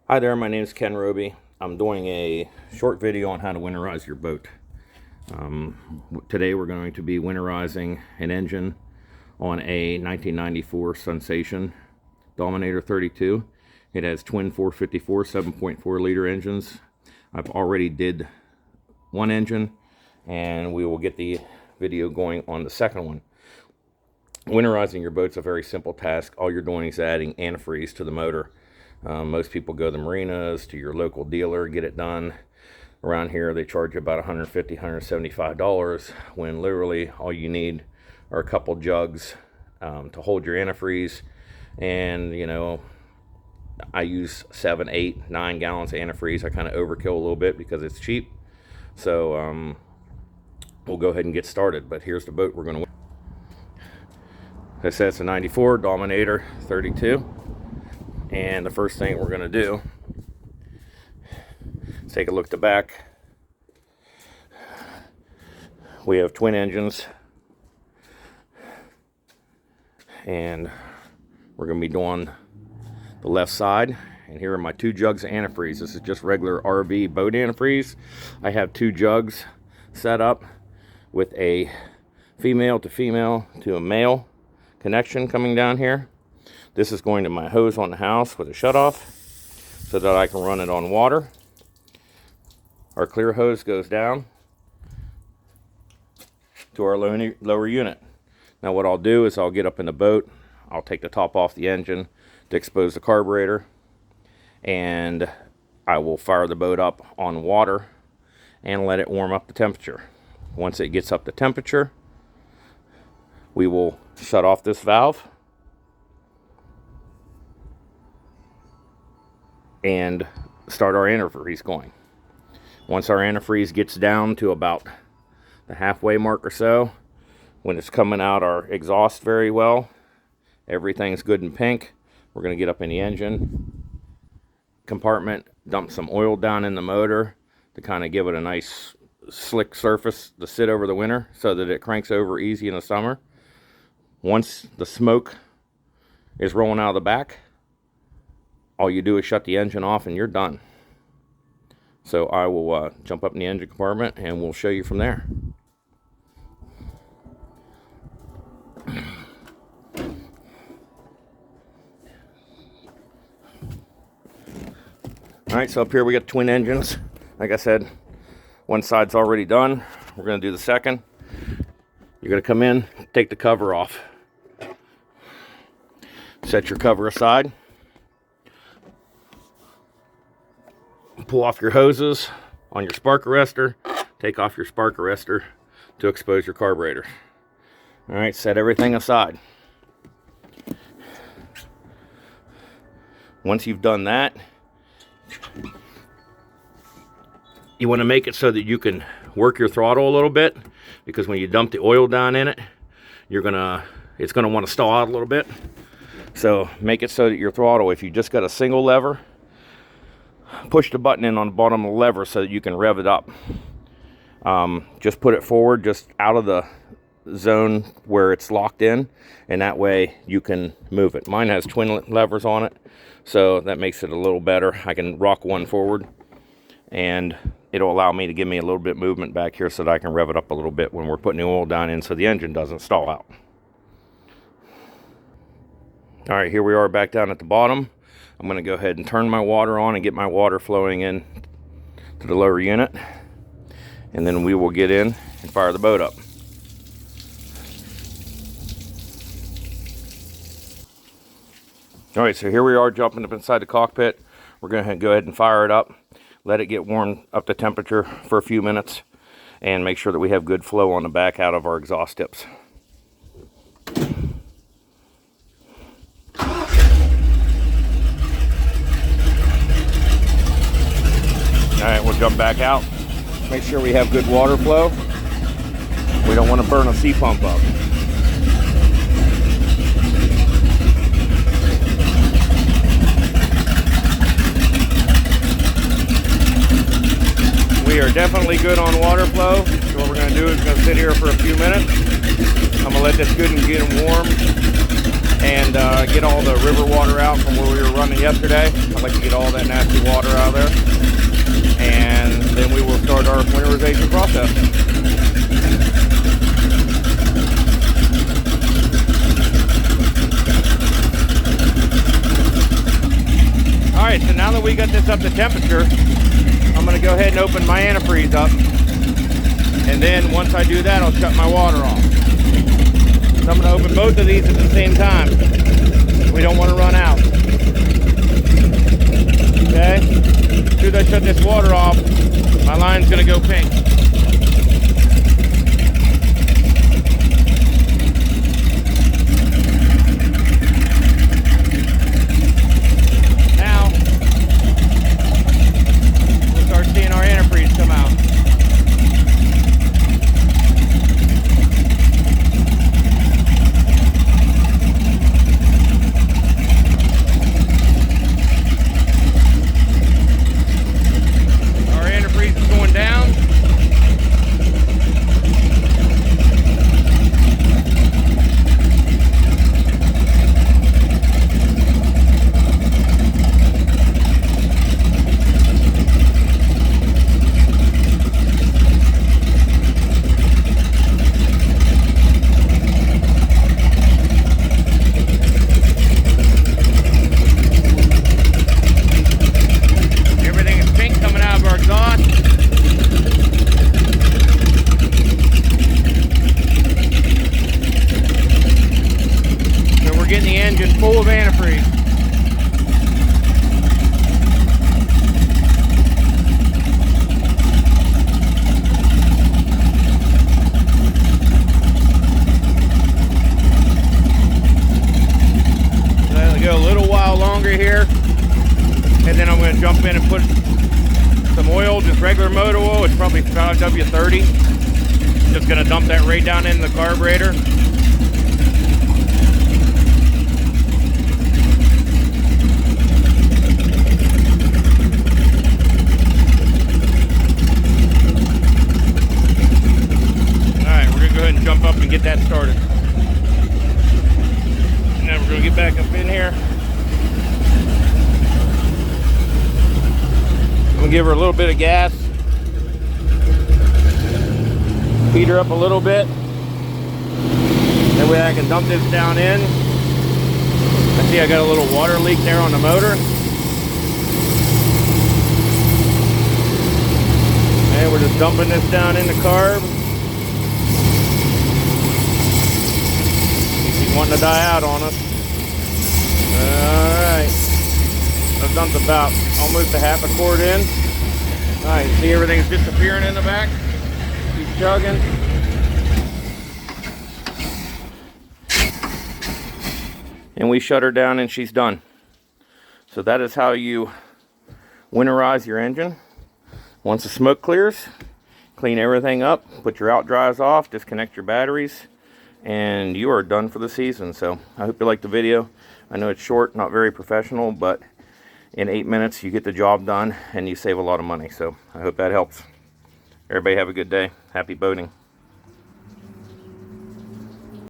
Hi there, my name is Ken Roby. I'm doing a short video on how to winterize your boat. Today we're going to be winterizing an engine on a 1994 Sunsation Dominator 32. It has twin 454 7.4 liter engines. I've already did one engine and we will get the video going on the second one. Winterizing your boat's a very simple task. All you're doing is adding antifreeze to the motor. Most people go to the marinas, to your local dealer, get it done. Around here they charge you about $150, $175, when literally all you need are a couple jugs to hold your antifreeze. And you know, I use 7, 8, 9 gallons of antifreeze. I kind of overkill a little bit because it's cheap. So we'll go ahead and get started. But here's the boat we're going to. This says it's a 94 Dominator 32. And the first thing we're going to do is take a look at the back. We have twin engines, and we're going to be doing the left side. And here are my 2 jugs of antifreeze. This is just regular RV boat antifreeze. I have 2 jugs set up with a female to a male connection coming down here. This is going to my hose on the house with a shutoff so that I can run it on water. Our clear hose goes down to our lower unit. Now what I'll do is I'll get up in the boat, I'll take the top off the engine to expose the carburetor, and I will fire the boat up on water and let it warm up the temperature. Once it gets up to temperature, we will shut off this valve and start our antifreeze going. Once our antifreeze gets down to about the halfway mark or so, when it's coming out our exhaust very well, everything's good and pink, we're going to get up in the engine compartment, dump some oil down in the motor to kind of give it a nice slick surface to sit over the winter so that it cranks over easy in the summer. Once the smoke is rolling out of the back, all you do is shut the engine off and you're done. So I will jump up in the engine compartment and we'll show you from there. Alright, so up here we got twin engines. Like I said, one side's already done. We're going to do the second. You're going to come in, take the cover off. Set your cover aside. Pull off your hoses on your spark arrestor. Take off your spark arrestor to expose your carburetor. Alright, set everything aside. Once you've done that, you want to make it so that you can work your throttle a little bit, because when you dump the oil down in it, it's gonna want to stall out a little bit. So make it so that your throttle, if you just got a single lever, push the button in on the bottom of the lever so that you can rev it up. Just put it forward, just out of the zone where it's locked in, and that way you can move it. Mine has twin levers on it, so that makes it a little better. I can rock one forward and it'll allow me to give me a little bit movement back here so that I can rev it up a little bit when we're putting the oil down in so the engine doesn't stall out. All right, here we are back down at the bottom. I'm going to go ahead and turn my water on and get my water flowing in to the lower unit, and then we will get in and fire the boat up. All right, so here we are jumping up inside the cockpit. We're going to go ahead and fire it up, let it get warmed up to temperature for a few minutes, and make sure that we have good flow on the back out of our exhaust tips. Alright, we'll jump back out. Make sure we have good water flow. We don't want to burn a sea pump up. We are definitely good on water flow. So what we're going to do is going to sit here for a few minutes. I'm going to let this good and get them warm. and get all the river water out from where we were running yesterday. I'd like to get all that nasty water out of there, and then we will start our winterization process. Alright, so now that we got this up to temperature, I'm going to go ahead and open my antifreeze up, and then once I do that, I'll shut my water off. So I'm going to open both of these at the same time. We don't want to run out. Okay? As soon as I shut this water off, my line's going to go pink. Now, we'll start seeing our antifreeze come out. We're getting the engine full of antifreeze. Let it go a little while longer here, and then I'm going to jump in and put some oil, just regular motor oil. It's probably 5W30. Just going to dump that right down in the carburetor. Jump up and get that started. Now we're going to get back up in here. I'm going to give her a little bit of gas. Heat her up a little bit. That way I can dump this down in. I see I got a little water leak there on the motor. And we're just dumping this down in the carb. Wanting to die out on us. Alright. I've dumped about almost a half a quart in. Alright, see everything's disappearing in the back. Keep chugging. And we shut her down and she's done. So that is how you winterize your engine. Once the smoke clears, clean everything up, put your outdrives off, disconnect your batteries, and you are done for the season. So I hope you liked the video. I know it's short, not very professional, but in 8 minutes you get the job done and you save a lot of money. So I hope that helps. Everybody have a good day. Happy boating.